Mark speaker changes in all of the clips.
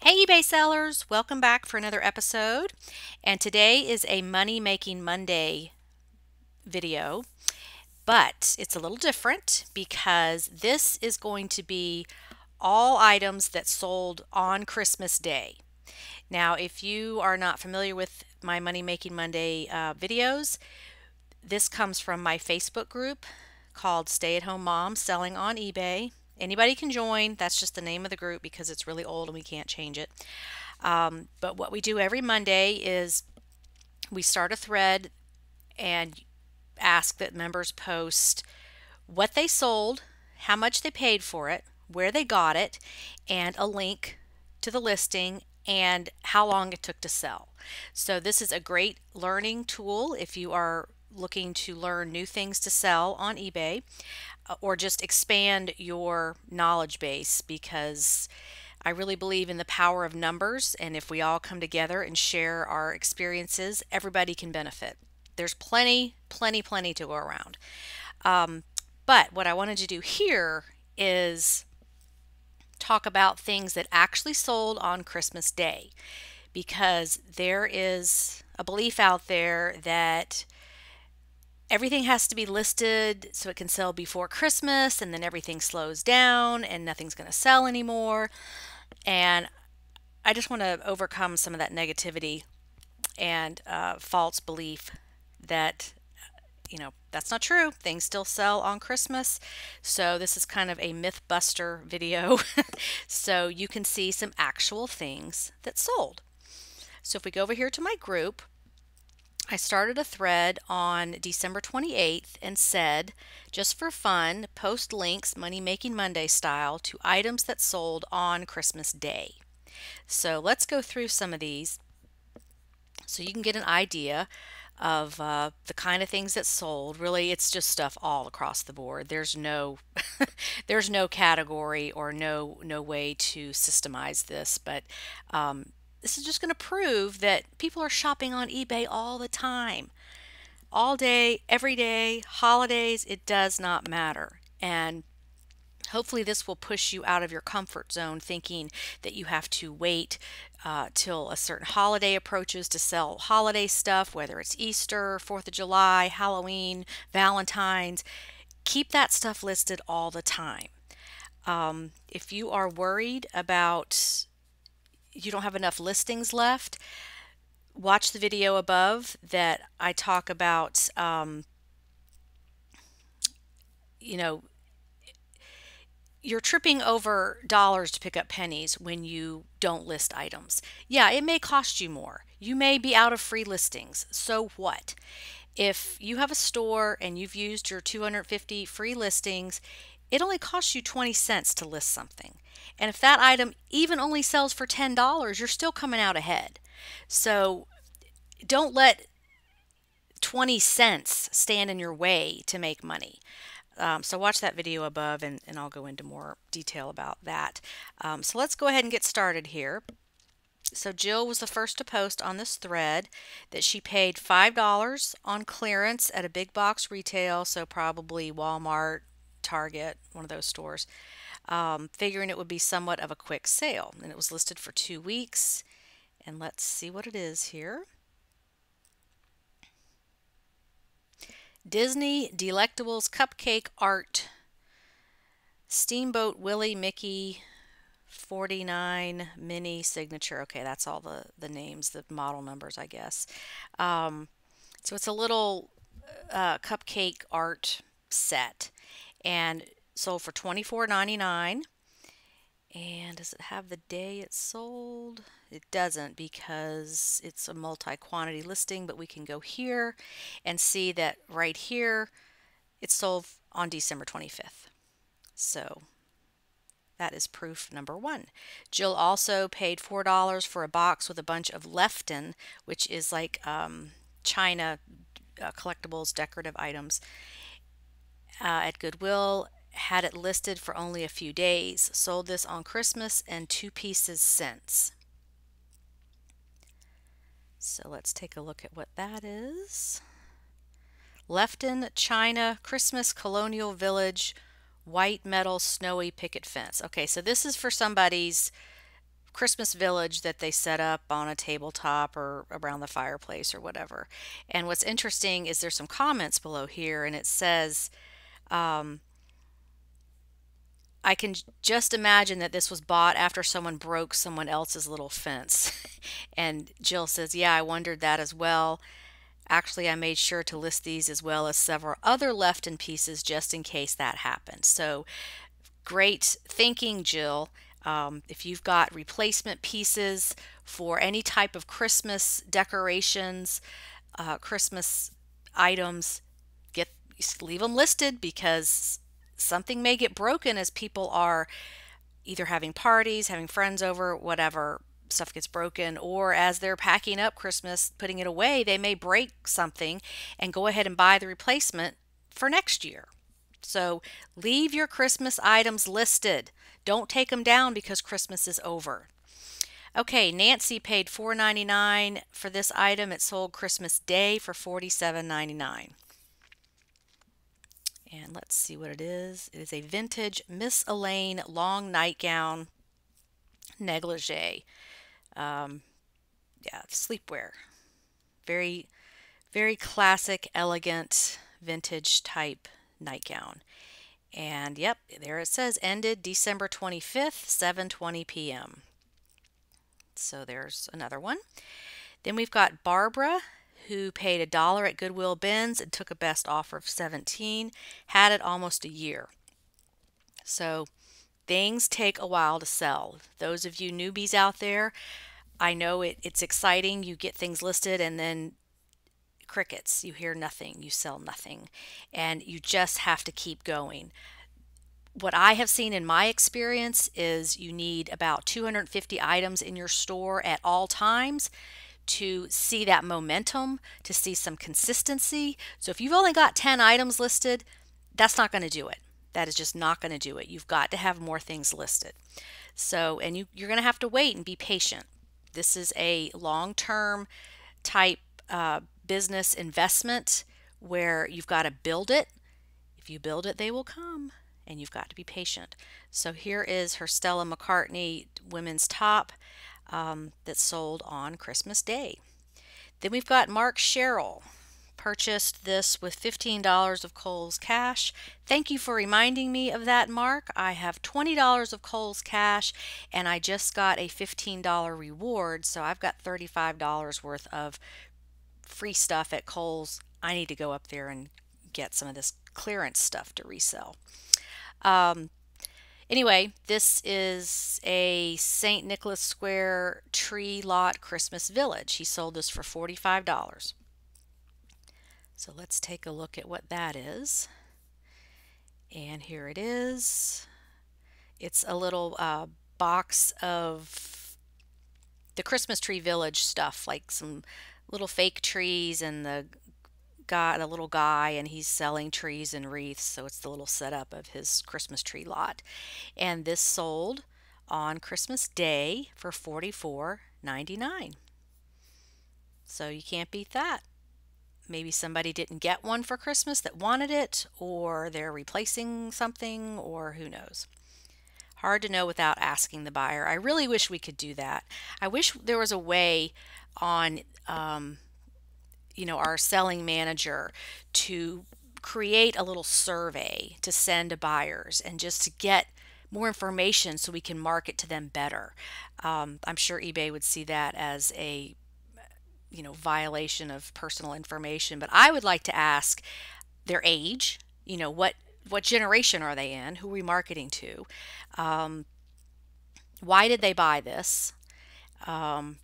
Speaker 1: Hey eBay sellers, welcome back for another episode. And today is a Money Making Monday video, but it's a little different because this is going to be all items that sold on Christmas Day. Now, if you are not familiar with my Money Making Monday videos, this comes from my Facebook group called Stay at Home Mom Selling on eBay. Anybody can join. That's just the name of the group because it's really old and we can't change it. But what we do every Monday is we start a thread and ask that members post what they sold, how much they paid for it, where they got it, and a link to the listing and how long it took to sell. So this is a great learning tool if you are looking to learn new things to sell on eBay or just expand your knowledge base, because I really believe in the power of numbers, and if we all come together and share our experiences, everybody can benefit. There's plenty to go around. But what I wanted to do here is talk about things that actually sold on Christmas Day, because there is a belief out there that everything has to be listed so it can sell before Christmas, and then everything slows down and nothing's going to sell anymore. And I just want to overcome some of that negativity and false belief that, that's not true. Things still sell on Christmas. So this is kind of a myth buster video. So you can see some actual things that sold. So if we go over here to my group, I started a thread on December 28th and said, just for fun, post links Money Making Monday style to items that sold on Christmas Day. So let's go through some of these so you can get an idea of the kind of things that sold. Really, it's just stuff all across the board. There's no there's no category or no way to systemize this, but this is just going to prove that people are shopping on eBay all the time, all day, every day, holidays, it does not matter. And hopefully this will push you out of your comfort zone thinking that you have to wait till a certain holiday approaches to sell holiday stuff, whether it's Easter, 4th of July, Halloween, Valentine's. Keep that stuff listed all the time. If you are worried about you don't have enough listings left, watch the video above that I talk about, you're tripping over dollars to pick up pennies when you don't list items. Yeah, it may cost you more. You may be out of free listings. So what? If you have a store and you've used your 250 free listings, it only costs you 20 cents to list something. And if that item even only sells for $10, you're still coming out ahead. So don't let 20 cents stand in your way to make money. So watch that video above and I'll go into more detail about that. So let's go ahead and get started here. So Jill was the first to post on this thread that she paid $5 on clearance at a big box retail, so probably Walmart, Target, one of those stores, figuring it would be somewhat of a quick sale. And it was listed for 2 weeks. And let's see what it is here. Disney Delectables Cupcake Art Steamboat Willie Mickey 49 Mini Signature. Okay, that's all the names, the model numbers, I guess. So it's a little cupcake art set and sold for $24.99. And does it have the day it sold? It doesn't, because it's a multi-quantity listing, but we can go here and see that right here it sold on December 25th. So that is proof number one. Jill also paid $4 for a box with a bunch of Lefton, which is like China collectibles, decorative items, at Goodwill. Had it listed for only a few days. Sold this on Christmas and 2 pieces since. So let's take a look at what that is. Lefton China Christmas Colonial Village white metal snowy picket fence. Okay, so this is for somebody's Christmas village that they set up on a tabletop or around the fireplace or whatever. And what's interesting is there's some comments below here, and it says, um, I can just imagine that this was bought after someone broke someone else's little fence. And Jill says, yeah, I wondered that as well. Actually, I made sure to list these as well as several other left in pieces just in case that happened. So great thinking, Jill. If you've got replacement pieces for any type of Christmas decorations, Christmas items, get leave them listed, because something may get broken as people are either having parties, having friends over, whatever, stuff gets broken, or as they're packing up Christmas, putting it away, they may break something and go ahead and buy the replacement for next year. So leave your Christmas items listed. Don't take them down because Christmas is over. Okay, Nancy paid $4.99 for this item. It sold Christmas Day for $47.99. And let's see what it is. It is a vintage Miss Elaine long nightgown negligee. Yeah, sleepwear. Very, very classic, elegant, vintage type nightgown. And yep, there it says ended December 25th, 7:20 p.m. So there's another one. Then we've got Barbara, who paid $1 at Goodwill Bins and took a best offer of 17, had it almost a year. So things take a while to sell. Those of you newbies out there, I know it's exciting. You get things listed and then crickets. You hear nothing. You sell nothing. And you just have to keep going. What I have seen in my experience is you need about 250 items in your store at all times to see that momentum, to see some consistency. So if you've only got 10 items listed, that's not going to do it. That is just not going to do it. You've got to have more things listed. So, and you're going to have to wait and be patient. This is a long-term type business investment where you've got to build it. If you build it, they will come, and you've got to be patient. So here is her Stella McCartney women's top that sold on Christmas Day. Then we've got Mark Sherrill. Purchased this with $15 of Kohl's cash. Thank you for reminding me of that, Mark. I have $20 of Kohl's cash, and I just got a $15 reward, so I've got $35 worth of free stuff at Kohl's. I need to go up there and get some of this clearance stuff to resell. Anyway, this is a St. Nicholas Square tree lot Christmas village. He sold this for $45. So let's take a look at what that is. And here it is. It's a little box of the Christmas tree village stuff, like some little fake trees and the little guy, and he's selling trees and wreaths. So it's the little setup of his Christmas tree lot. And this sold on Christmas Day for $44.99. So you can't beat that. Maybe somebody didn't get one for Christmas that wanted it, or they're replacing something, or who knows. Hard to know without asking the buyer. I really wish we could do that. I wish there was a way on our selling manager to create a little survey to send to buyers and just to get more information so we can market to them better. I'm sure eBay would see that as a violation of personal information, but I would like to ask their age, what generation are they in, who are we marketing to, why did they buy this,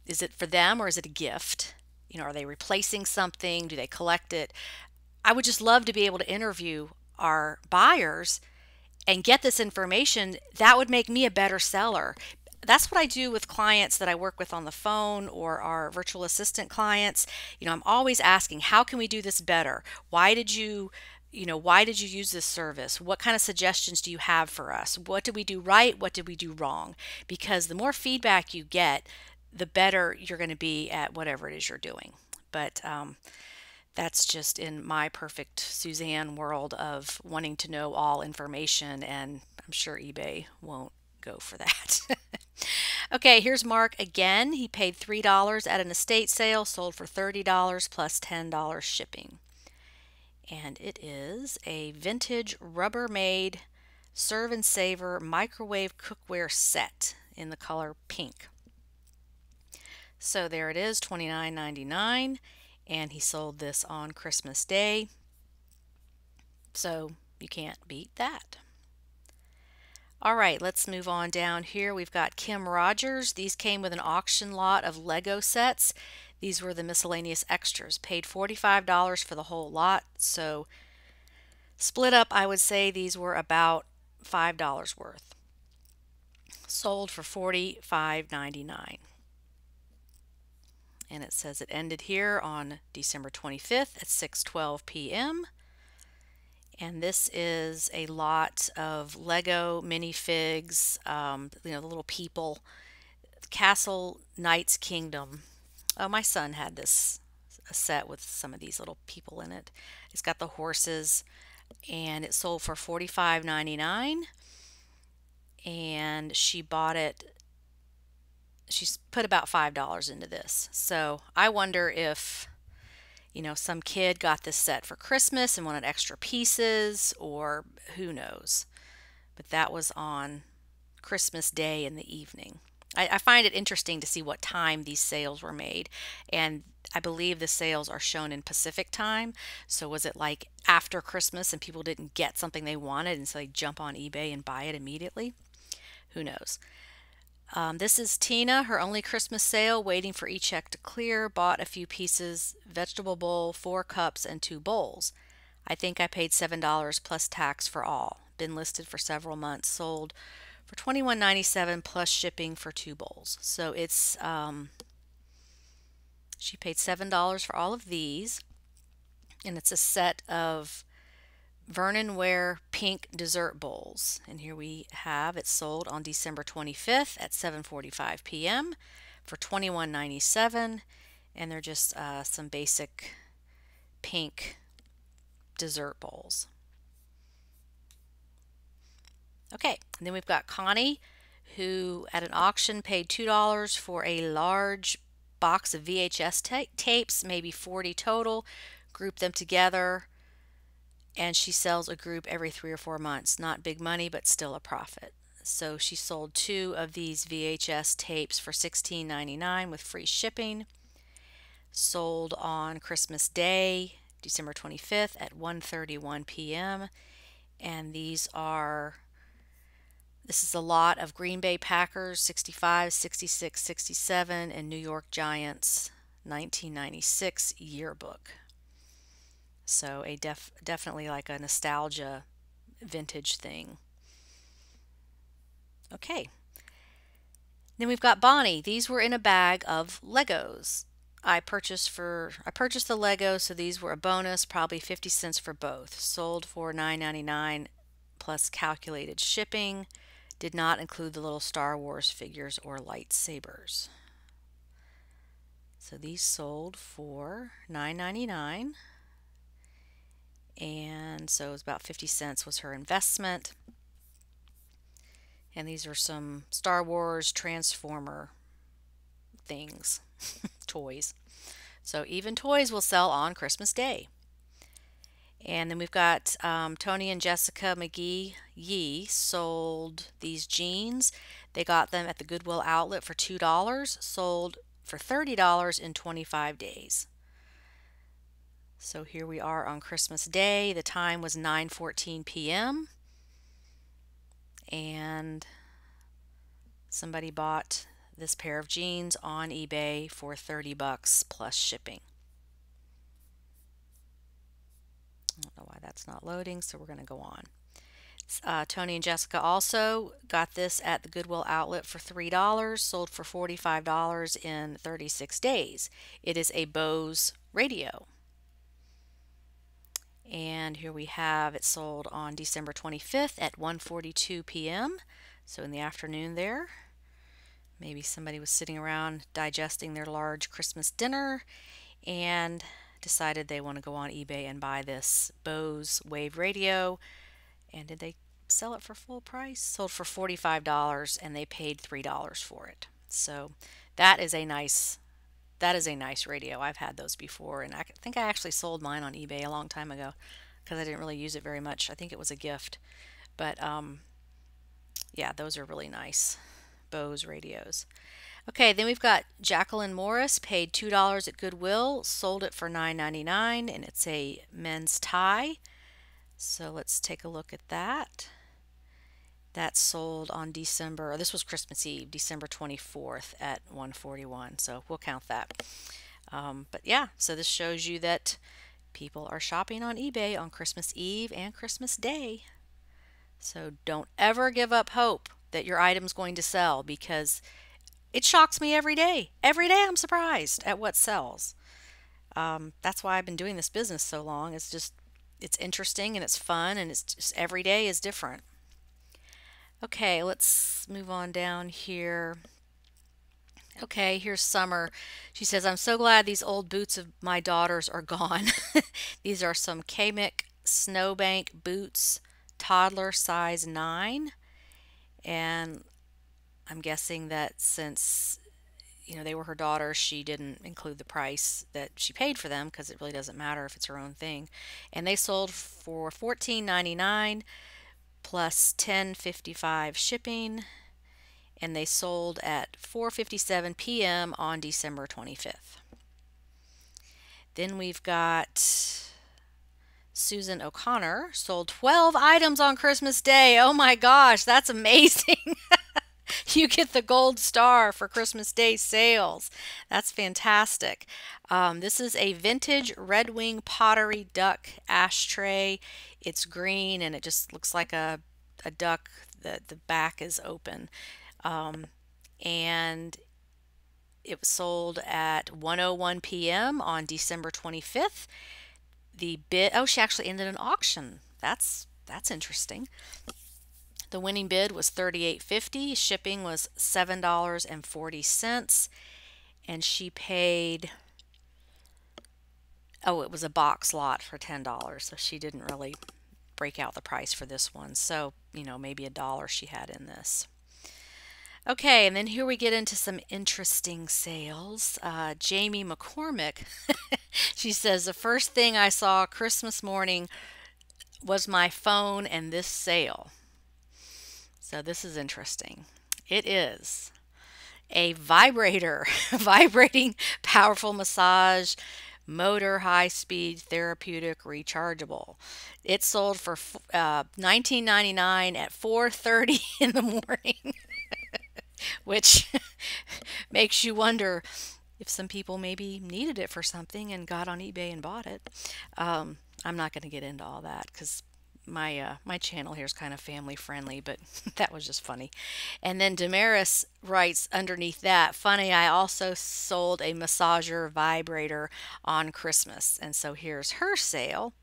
Speaker 1: is it for them or is it a gift, are they replacing something, do they collect it? I would just love to be able to interview our buyers and get this information. That would make me a better seller. That's what I do with clients that I work with on the phone or our virtual assistant clients. I'm always asking, how can we do this better? Why did you use this service? What kind of suggestions do you have for us? What did we do right? What did we do wrong? Because the more feedback you get, the better you're going to be at whatever it is you're doing. But that's just in my perfect Suzanne world of wanting to know all information, and I'm sure eBay won't go for that. Okay, here's Mark again. He paid $3 at an estate sale, sold for $30 plus $10 shipping. And it is a vintage Rubbermaid Serve and Savor microwave cookware set in the color pink. So there it is, $29.99, and he sold this on Christmas Day. So you can't beat that. All right, let's move on down here. We've got Kim Rogers. These came with an auction lot of Lego sets. These were the miscellaneous extras. Paid $45 for the whole lot. So split up, I would say these were about $5 worth. Sold for $45.99. And it says it ended here on December 25th at 6:12 p.m. And this is a lot of Lego minifigs, the little people. Castle Knight's Kingdom. Oh, my son had this a set with some of these little people in it. It's got the horses, and it sold for $45.99. And she bought it. She's put about $5 into this. So I wonder if some kid got this set for Christmas and wanted extra pieces, or who knows. But that was on Christmas Day in the evening. I find it interesting to see what time these sales were made, and I believe the sales are shown in Pacific time. So was it like after Christmas and people didn't get something they wanted, and so they jump on eBay and buy it immediately? Who knows? This is Tina, her only Christmas sale, waiting for e-check to clear. Bought a few pieces, vegetable bowl, 4 cups, and 2 bowls. I think I paid $7 plus tax for all. Been listed for several months. Sold for $21.97 plus shipping for 2 bowls. So it's she paid $7 for all of these, and it's a set of Vernonware pink dessert bowls. And here we have it sold on December 25th at 7:45 p.m. for $21.97, and they're just some basic pink dessert bowls. Okay, and then we've got Connie, who at an auction paid $2 for a large box of VHS tapes, maybe 40 total, grouped them together, and she sells a group every 3 or 4 months. Not big money, but still a profit. So she sold 2 of these VHS tapes for $16.99 with free shipping. Sold on Christmas Day, December 25th at 1:31 p.m. And this is a lot of Green Bay Packers 65, 66, 67, and New York Giants 1996 yearbook. So definitely like a nostalgia vintage thing. Okay. Then we've got Bonnie. These were in a bag of Legos. I purchased the Legos, so these were a bonus, probably 50 cents for both. Sold for $9.99 plus calculated shipping. Did not include the little Star Wars figures or lightsabers. So these sold for $9.99. And so it was about 50 cents was her investment. And these are some Star Wars Transformer things, toys. So even toys will sell on Christmas Day. And then we've got Tony and Jessica McGee Yee sold these jeans. They got them at the Goodwill outlet for $2, sold for $30 in 25 days. So here we are on Christmas Day. The time was 9:14 p.m. and somebody bought this pair of jeans on eBay for $30 plus shipping. I don't know why that's not loading, so we're going to go on. Tony and Jessica also got this at the Goodwill outlet for $3, sold for $45 in 36 days. It is a Bose radio. And here we have it sold on December 25th at 1:42 p.m. So in the afternoon there. Maybe somebody was sitting around digesting their large Christmas dinner and decided they want to go on eBay and buy this Bose Wave radio. And did they sell it for full price? Sold for $45 and they paid $3 for it. So that is a nice radio. I've had those before, and I think I actually sold mine on eBay a long time ago because I didn't really use it very much. I think it was a gift. But yeah, those are really nice Bose radios. Okay, then we've got Jacqueline Morris, paid $2 at Goodwill, sold it for $9.99, and it's a men's tie. So let's take a look at that. That sold on this was Christmas Eve, December 24th at 141. So we'll count that. But yeah, so this shows you that people are shopping on eBay on Christmas Eve and Christmas Day. So don't ever give up hope that your item's going to sell, because it shocks me every day. Every day I'm surprised at what sells. That's why I've been doing this business so long. It's interesting and it's fun, and it's just every day is different. Okay, let's move on down here. Okay, here's Summer. She says, I'm so glad these old boots of my daughter's are gone. These are some Kamiq Snowbank boots, toddler size 9. And I'm guessing that since they were her daughter, she didn't include the price that she paid for them, because it really doesn't matter if it's her own thing. And they sold for $14.99 plus $10.55 shipping, and they sold at 4:57 p.m. on December 25th. Then we've got Susan O'Connor, sold 12 items on Christmas Day. Oh my gosh, that's amazing. You get the gold star for Christmas Day sales. That's fantastic. This is a vintage Red Wing pottery duck ashtray. It's green and it just looks like a duck. The back is open. And it was sold at 1:01 p.m. on December 25th. The bid, oh, she actually ended an auction. That's interesting. The winning bid was $38.50. Shipping was $7.40, and she paid, oh, it was a box lot for $10, so she didn't really break out the price for this one. So, maybe $1 she had in this. Okay, and then here we get into some interesting sales. Jamie McCormick, she says, the first thing I saw Christmas morning was my phone and this sale. So this is interesting. It is a vibrator, vibrating powerful massage motor high-speed therapeutic rechargeable. It sold for $19.99 at 4:30 in the morning, which makes you wonder if some people maybe needed it for something and got on eBay and bought it. I'm not going to get into all that because my channel here is kind of family friendly, but that was just funny. And then Damaris writes underneath that, funny, I also sold a massager vibrator on Christmas. And so here's her sale,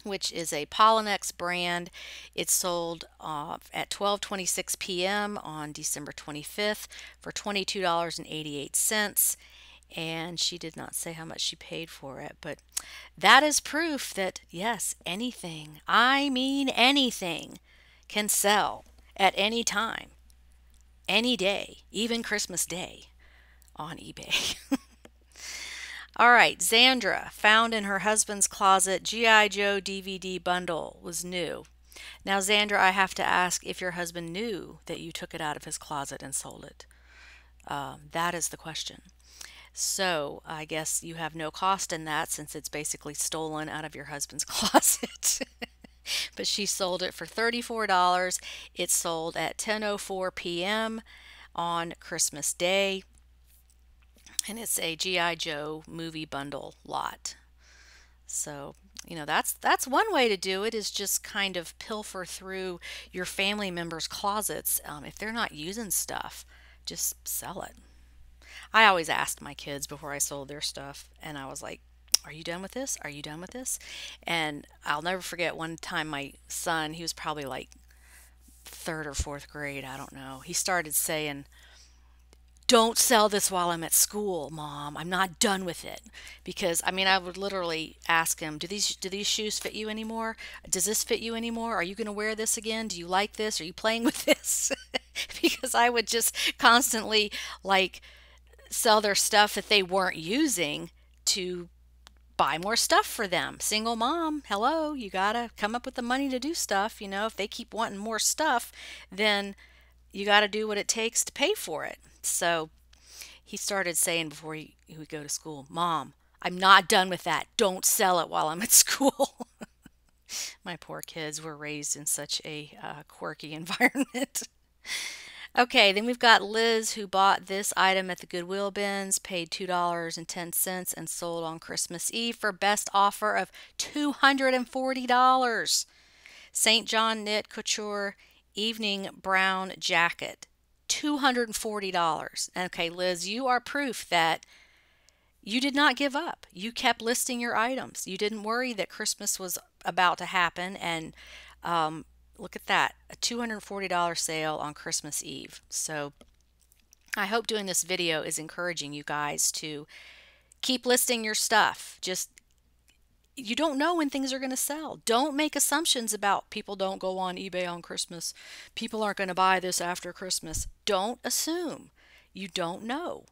Speaker 1: which is a Pollinex brand. It sold at 12:26 p.m. on December 25th for $22.88. And she did not say how much she paid for it, but that is proof that yes, anything, I mean anything, can sell at any time, any day, even Christmas Day on eBay. All right, Zandra found in her husband's closet G.I. Joe DVD bundle was new. Now, Zandra, I have to ask if your husband knew that you took it out of his closet and sold it. That is the question. So I guess you have no cost in that since it's basically stolen out of your husband's closet. But she sold it for $34. It sold at 10:04 p.m. on Christmas Day. And it's a G.I. Joe movie bundle lot. So, that's one way to do it, is just kind of pilfer through your family members' closets. If they're not using stuff, just sell it. I always asked my kids before I sold their stuff, and I was like, are you done with this? Are you done with this? And I'll never forget one time my son, he was probably like 3rd or 4th grade, I don't know. He started saying, don't sell this while I'm at school, Mom. I'm not done with it. Because, I would literally ask him, do these shoes fit you anymore? Does this fit you anymore? Are you going to wear this again? Do you like this? Are you playing with this? because I would just constantly like sell their stuff that they weren't using to buy more stuff for them. Single mom, hello, you gotta come up with the money to do stuff. You know, if they keep wanting more stuff, then you gotta do what it takes to pay for it. So he started saying before he would go to school, Mom, I'm not done with that. Don't sell it while I'm at school. My poor kids were raised in such a quirky environment. Okay, then we've got Liz who bought this item at the Goodwill bins, paid $2.10, and sold on Christmas Eve for best offer of $240. St. John Knit Couture Evening Brown Jacket, $240. Okay, Liz, you are proof that you did not give up. You kept listing your items. You didn't worry that Christmas was about to happen, and look at that, a $240 sale on Christmas Eve. So I hope doing this video is encouraging you guys to keep listing your stuff. Just, you don't know when things are going to sell. Don't make assumptions about people don't go on eBay on Christmas. People aren't going to buy this after Christmas. Don't assume. You don't know.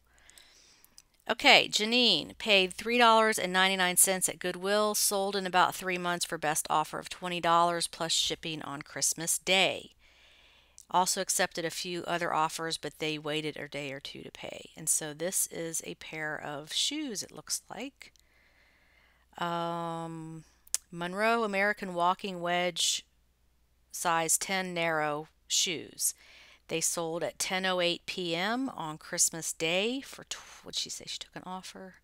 Speaker 1: Okay, Janine paid $3.99 at Goodwill, sold in about 3 months for best offer of $20 plus shipping on Christmas Day. Also accepted a few other offers, but they waited a day or two to pay. And so this is a pair of shoes, it looks like. Monroe American Walking Wedge size 10 narrow shoes. They sold at 10:08 p.m. on Christmas Day for, what'd she say? She took an offer?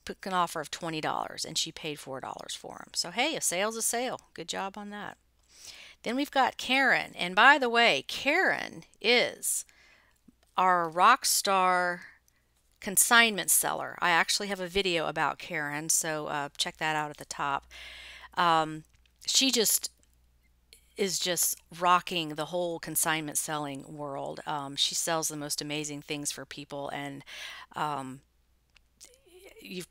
Speaker 1: Took an offer of $20 and she paid $4 for them. So hey, a sale's a sale. Good job on that. Then we've got Karen. And by the way, Karen is our rock star consignment seller. I actually have a video about Karen, so check that out at the top. She is just rocking the whole consignment selling world. She sells the most amazing things for people, and you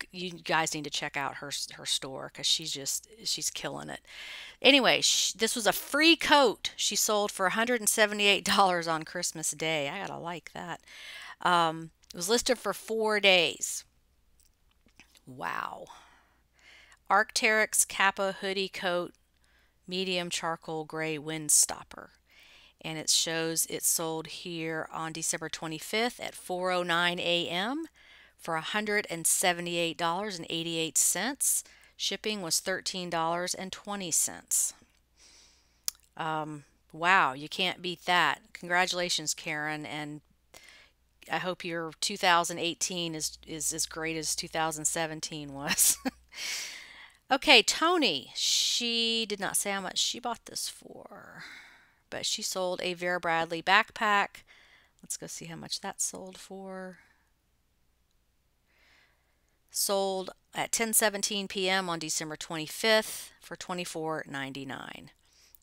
Speaker 1: guys need to check out her store because she's killing it. Anyway, this was a free coat she sold for $178 on Christmas Day. I gotta like that. It was listed for 4 days. Wow. Arc'teryx Kappa hoodie coat, medium charcoal gray windstopper, and it shows it sold here on December 25th at 4:09 a.m. for $178.88. Shipping was $13.20. Wow, you can't beat that. Congratulations, Karen, and I hope your 2018 is as great as 2017 was. Okay, Tony, she did not say how much she bought this for, but she sold a Vera Bradley backpack. Let's go see how much that sold for. Sold at 10:17 p.m. on December 25th for $24.99.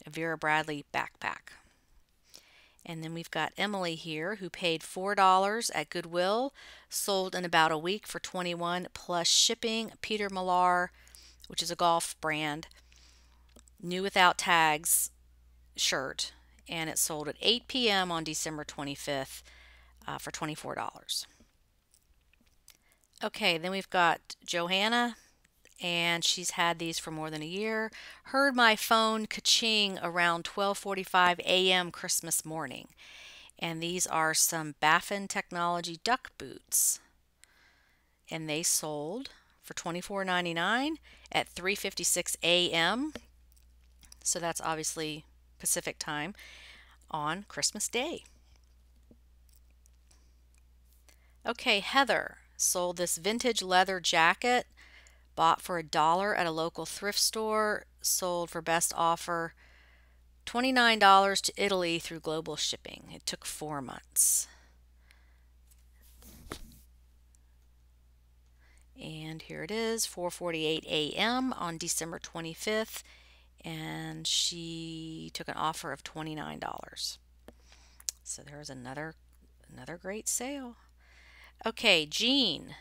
Speaker 1: A Vera Bradley backpack. And then we've got Emily here who paid $4 at Goodwill, sold in about a week for $21 plus shipping. Peter Millar, which is a golf brand, new without tags shirt, and it sold at 8 p.m. on December 25th for $24. Okay, then we've got Johanna, and she's had these for more than a year. Heard my phone ka-ching around 12:45 a.m. Christmas morning. And these are some Baffin Technology duck boots. And they sold for $24.99 at 3:56 a.m. So that's obviously Pacific time on Christmas Day. Okay, Heather sold this vintage leather jacket, bought for $1 at a local thrift store, sold for best offer $29 to Italy through global shipping. It took 4 months. And here it is, 4:48 a.m. on December 25th, and she took an offer of $29. So there's another great sale. Okay, Jean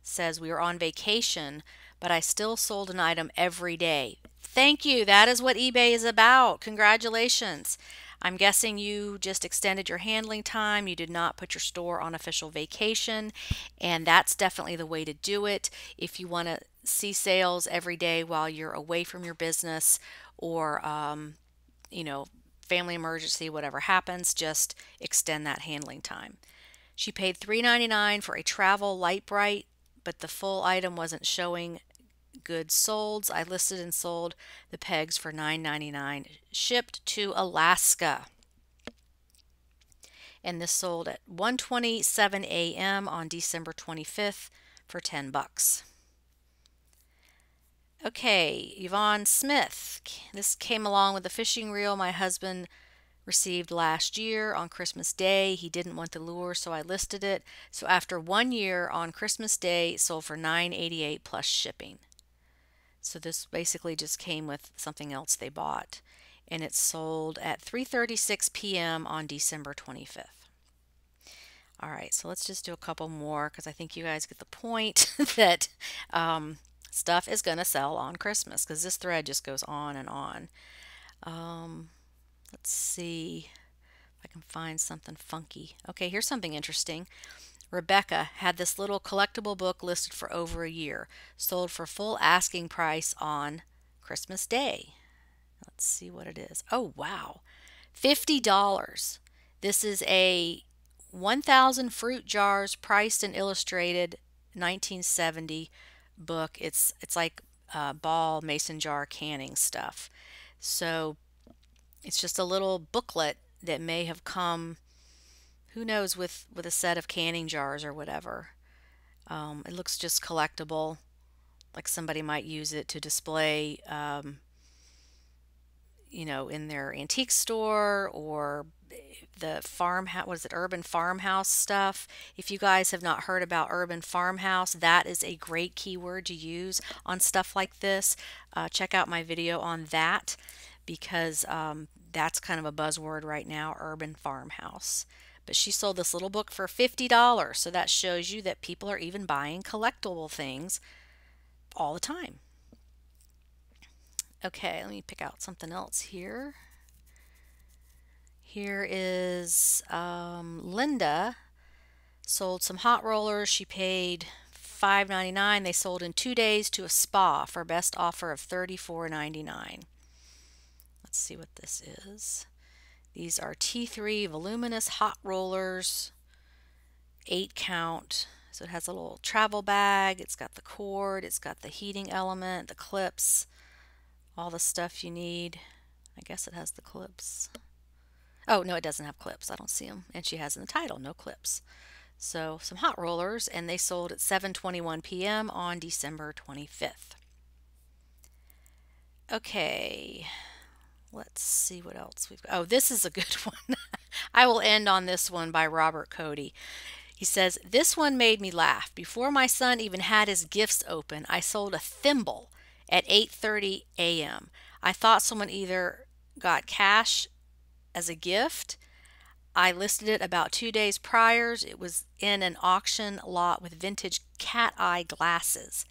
Speaker 1: says we were on vacation, but I still sold an item every day. Thank you. That is what eBay is about. Congratulations. I'm guessing you just extended your handling time. You did not put your store on official vacation, and that's definitely the way to do it. If you want to see sales every day while you're away from your business, or you know, family emergency, whatever happens, just extend that handling time. She paid $3.99 for a travel light bright, but the full item wasn't showing goods sold. I listed and sold the pegs for $9.99, shipped to Alaska. And this sold at 1:27 a.m. on December 25th for 10 bucks. Okay, Yvonne Smith. This came along with a fishing reel my husband received last year on Christmas Day. He didn't want the lure, so I listed it. So after 1 year on Christmas Day, it sold for $9.88 plus shipping. So this basically just came with something else they bought. And it sold at 3:36 p.m. on December 25th. All right, so let's just do a couple more because I think you guys get the point that stuff is going to sell on Christmas, because this thread just goes on and on. Let's see if I can find something funky. Okay, here's something interesting. Rebecca had this little collectible book listed for over a year, sold for full asking price on Christmas Day. Let's see what it is. Oh, wow. $50. This is a 1,000 fruit jars priced and illustrated 1970 book. It's like ball mason jar canning stuff. So it's just a little booklet that may have come, who knows, with a set of canning jars or whatever. It looks just collectible, like somebody might use it to display, you know, in their antique store, or the farmhouse, what is it, urban farmhouse stuff. If you guys have not heard about urban farmhouse, that is a great keyword to use on stuff like this. Check out my video on that, because that's kind of a buzzword right now, urban farmhouse. But she sold this little book for $50, so that shows you that people are even buying collectible things all the time. Okay, let me pick out something else here. Here is Linda sold some hot rollers. She paid $5.99. They sold in 2 days to a spa for a best offer of $34.99. Let's see what this is. These are T3 voluminous hot rollers, 8 count. So it has a little travel bag. It's got the cord. It's got the heating element, the clips, all the stuff you need. I guess it has the clips. Oh, no, it doesn't have clips. I don't see them. And she has in the title, no clips. So some hot rollers, and they sold at 7:21 p.m. on December 25th. Okay, let's see what else we've got. Oh, this is a good one. I will end on this one by Robert Cody. He says, this one made me laugh. Before my son even had his gifts open, I sold a thimble at 8:30 a.m. I thought someone either got cash as a gift. I listed it about 2 days prior. It was in an auction lot with vintage cat eye glasses.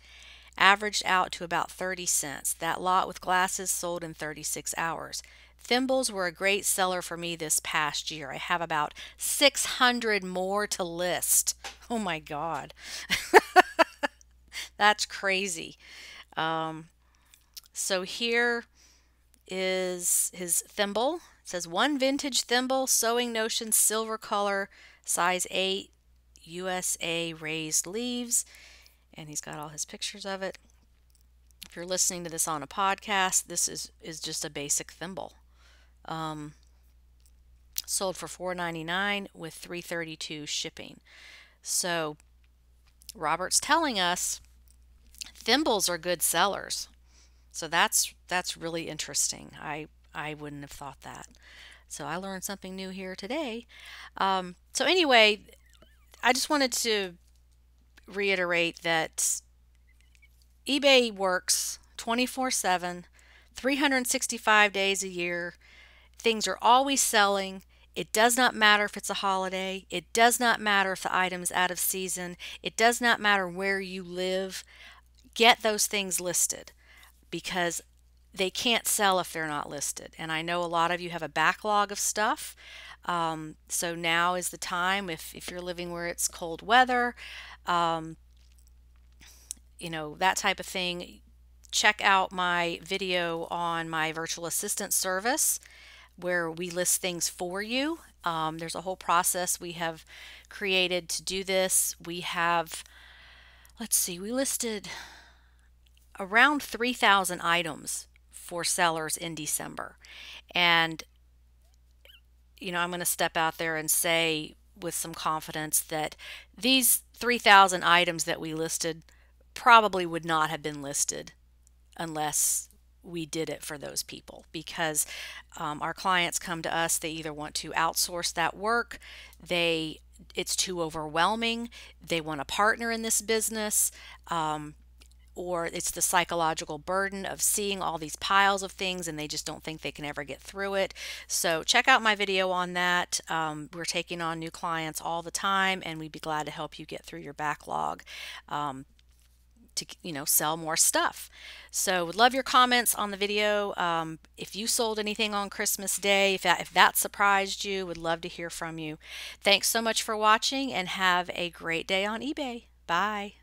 Speaker 1: Averaged out to about 30 cents. That lot with glasses sold in 36 hours. Thimbles were a great seller for me this past year. I have about 600 more to list. Oh my God. That's crazy. So here is his thimble. It says one vintage thimble, Sewing Notion, silver color, size 8, USA raised leaves. And he's got all his pictures of it. If you're listening to this on a podcast, this is just a basic thimble. Sold for $4.99 with $3.32 shipping. So Robert's telling us thimbles are good sellers. So that's really interesting. I wouldn't have thought that. So I learned something new here today. So anyway, I just wanted to reiterate that eBay works 24/7, 365 days a year. Things are always selling. It does not matter if it's a holiday. It does not matter if the item is out of season. It does not matter where you live. Get those things listed, because they can't sell if they're not listed. And I know a lot of you have a backlog of stuff. So now is the time, if you're living where it's cold weather, um, that type of thing. Check out my video on my virtual assistant service where we list things for you. There's a whole process we have created to do this. We have, let's see, we listed around 3,000 items for sellers in December. And, I'm going to step out there and say with some confidence that these 3,000 items that we listed probably would not have been listed unless we did it for those people, because our clients come to us, they either want to outsource that work, it's too overwhelming, they want a partner in this business, or it's the psychological burden of seeing all these piles of things and they just don't think they can ever get through it. So check out my video on that. We're taking on new clients all the time, and we'd be glad to help you get through your backlog. To sell more stuff. So would love your comments on the video. If you sold anything on Christmas Day, if that surprised you, would love to hear from you. Thanks so much for watching, and have a great day on eBay. Bye.